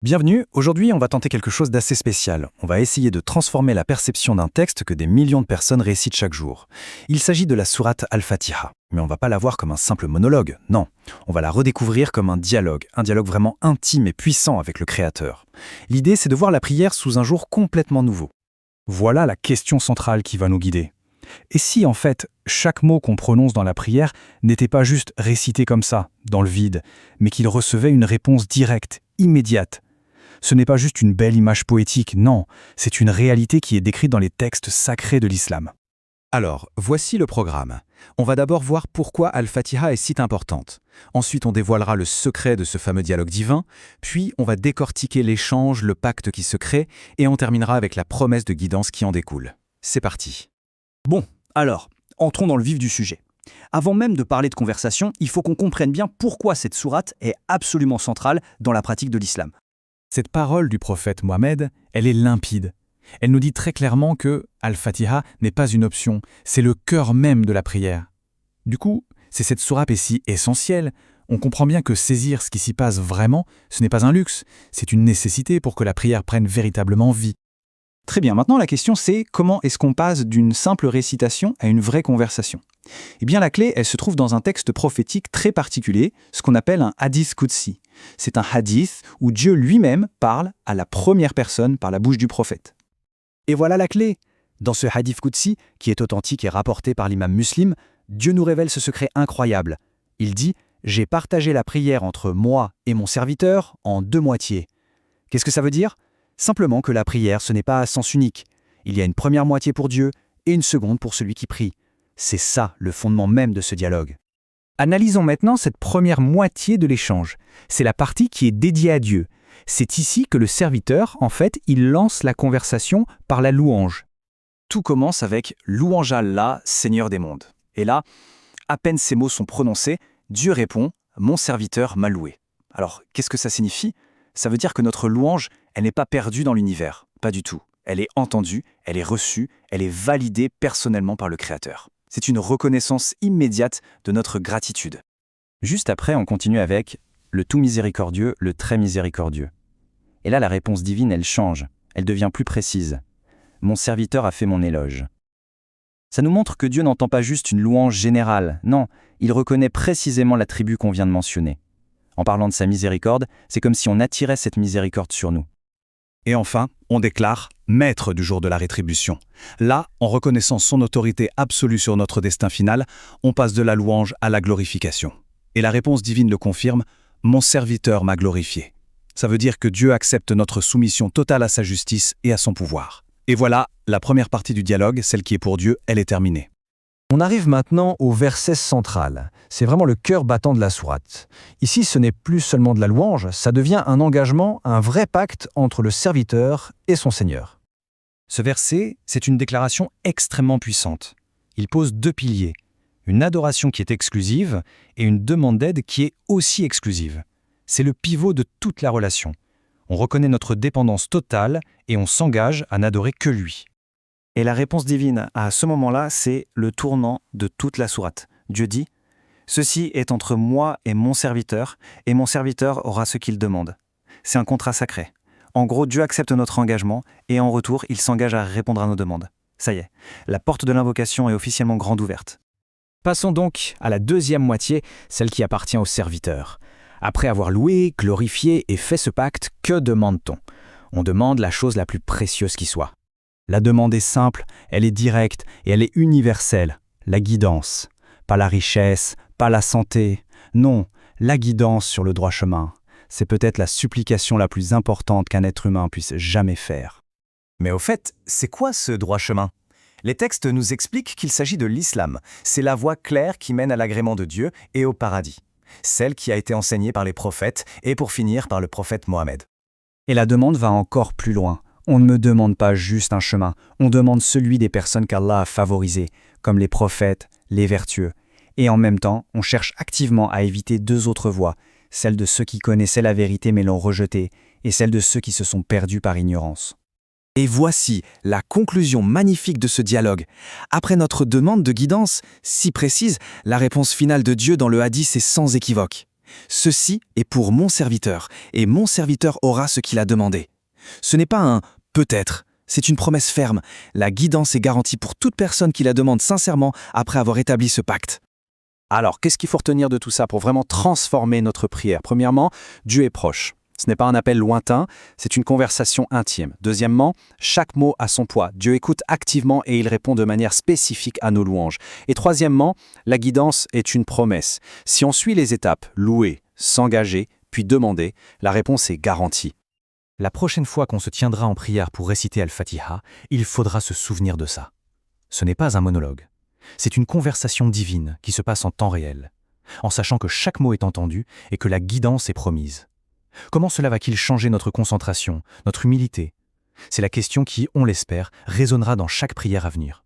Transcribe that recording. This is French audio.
Bienvenue, aujourd'hui on va tenter quelque chose d'assez spécial. On va essayer de transformer la perception d'un texte que des millions de personnes récitent chaque jour. Il s'agit de la sourate Al-Fatiha. Mais on va pas la voir comme un simple monologue, non. On va la redécouvrir comme un dialogue vraiment intime et puissant avec le Créateur. L'idée c'est de voir la prière sous un jour complètement nouveau. Voilà la question centrale qui va nous guider. Et si en fait, chaque mot qu'on prononce dans la prière n'était pas juste récité comme ça, dans le vide, mais qu'il recevait une réponse directe, immédiate. Ce n'est pas juste une belle image poétique, non, c'est une réalité qui est décrite dans les textes sacrés de l'islam. Alors, voici le programme. On va d'abord voir pourquoi Al-Fatiha est si importante. Ensuite, on dévoilera le secret de ce fameux dialogue divin, puis on va décortiquer l'échange, le pacte qui se crée, et on terminera avec la promesse de guidance qui en découle. C'est parti. Bon, alors, entrons dans le vif du sujet. Avant même de parler de conversation, il faut qu'on comprenne bien pourquoi cette sourate est absolument centrale dans la pratique de l'islam. Cette parole du prophète Mohammed, elle est limpide. Elle nous dit très clairement que Al-Fatiha n'est pas une option, c'est le cœur même de la prière. Du coup, si cette sourate est si essentielle, on comprend bien que saisir ce qui s'y passe vraiment, ce n'est pas un luxe, c'est une nécessité pour que la prière prenne véritablement vie. Très bien, maintenant la question c'est comment est-ce qu'on passe d'une simple récitation à une vraie conversation? Eh bien la clé, elle se trouve dans un texte prophétique très particulier, ce qu'on appelle un hadith qudsi. C'est un hadith où Dieu lui-même parle à la première personne par la bouche du prophète. Et voilà la clé. Dans ce hadith qudsi, qui est authentique et rapporté par l'imam Muslim, Dieu nous révèle ce secret incroyable. Il dit « J'ai partagé la prière entre moi et mon serviteur en deux moitiés ». Qu'est-ce que ça veut dire? Simplement que la prière, ce n'est pas à sens unique. Il y a une première moitié pour Dieu et une seconde pour celui qui prie. C'est ça le fondement même de ce dialogue. Analysons maintenant cette première moitié de l'échange. C'est la partie qui est dédiée à Dieu. C'est ici que le serviteur, en fait, il lance la conversation par la louange. Tout commence avec « Louange à Allah, Seigneur des mondes ». Et là, à peine ces mots sont prononcés, Dieu répond « Mon serviteur m'a loué ». Alors, qu'est-ce que ça signifie? Ça veut dire que notre louange, elle n'est pas perdue dans l'univers. Pas du tout. Elle est entendue, elle est reçue, elle est validée personnellement par le Créateur. C'est une reconnaissance immédiate de notre gratitude. Juste après, on continue avec le tout miséricordieux, le très miséricordieux. Et là, la réponse divine, elle change. Elle devient plus précise. Mon serviteur a fait mon éloge. Ça nous montre que Dieu n'entend pas juste une louange générale. Non, il reconnaît précisément l'attribut qu'on vient de mentionner. En parlant de sa miséricorde, c'est comme si on attirait cette miséricorde sur nous. Et enfin, on déclare « maître du jour de la rétribution ». Là, en reconnaissant son autorité absolue sur notre destin final, on passe de la louange à la glorification. Et la réponse divine le confirme « mon serviteur m'a glorifié ». Ça veut dire que Dieu accepte notre soumission totale à sa justice et à son pouvoir. Et voilà, la première partie du dialogue, celle qui est pour Dieu, elle est terminée. On arrive maintenant au verset central. C'est vraiment le cœur battant de la sourate. Ici, ce n'est plus seulement de la louange, ça devient un engagement, un vrai pacte entre le serviteur et son Seigneur. Ce verset, c'est une déclaration extrêmement puissante. Il pose deux piliers, une adoration qui est exclusive et une demande d'aide qui est aussi exclusive. C'est le pivot de toute la relation. On reconnaît notre dépendance totale et on s'engage à n'adorer que lui. Et la réponse divine à ce moment-là, c'est le tournant de toute la sourate. Dieu dit « Ceci est entre moi et mon serviteur aura ce qu'il demande ». C'est un contrat sacré. En gros, Dieu accepte notre engagement et en retour, il s'engage à répondre à nos demandes. Ça y est, la porte de l'invocation est officiellement grande ouverte. Passons donc à la deuxième moitié, celle qui appartient au serviteur. Après avoir loué, glorifié et fait ce pacte, que demande-t-on? On demande la chose la plus précieuse qui soit. La demande est simple, elle est directe et elle est universelle. La guidance. Pas la richesse, pas la santé. Non, la guidance sur le droit chemin. C'est peut-être la supplication la plus importante qu'un être humain puisse jamais faire. Mais au fait, c'est quoi ce droit chemin? Les textes nous expliquent qu'il s'agit de l'islam. C'est la voie claire qui mène à l'agrément de Dieu et au paradis. Celle qui a été enseignée par les prophètes et pour finir par le prophète Mohammed. Et la demande va encore plus loin. On ne me demande pas juste un chemin, on demande celui des personnes qu'Allah a favorisées, comme les prophètes, les vertueux. Et en même temps, on cherche activement à éviter deux autres voies, celle de ceux qui connaissaient la vérité mais l'ont rejetée, et celle de ceux qui se sont perdus par ignorance. Et voici la conclusion magnifique de ce dialogue. Après notre demande de guidance, si précise, la réponse finale de Dieu dans le hadith est sans équivoque. Ceci est pour mon serviteur, et mon serviteur aura ce qu'il a demandé. Ce n'est pas un « peut-être », c'est une promesse ferme. La guidance est garantie pour toute personne qui la demande sincèrement après avoir établi ce pacte. Alors, qu'est-ce qu'il faut retenir de tout ça pour vraiment transformer notre prière? Premièrement, Dieu est proche. Ce n'est pas un appel lointain, c'est une conversation intime. Deuxièmement, chaque mot a son poids. Dieu écoute activement et il répond de manière spécifique à nos louanges. Et troisièmement, la guidance est une promesse. Si on suit les étapes, louer, s'engager, puis demander, la réponse est garantie. La prochaine fois qu'on se tiendra en prière pour réciter Al-Fatiha, il faudra se souvenir de ça. Ce n'est pas un monologue. C'est une conversation divine qui se passe en temps réel, en sachant que chaque mot est entendu et que la guidance est promise. Comment cela va-t-il changer notre concentration, notre humilité? C'est la question qui, on l'espère, résonnera dans chaque prière à venir.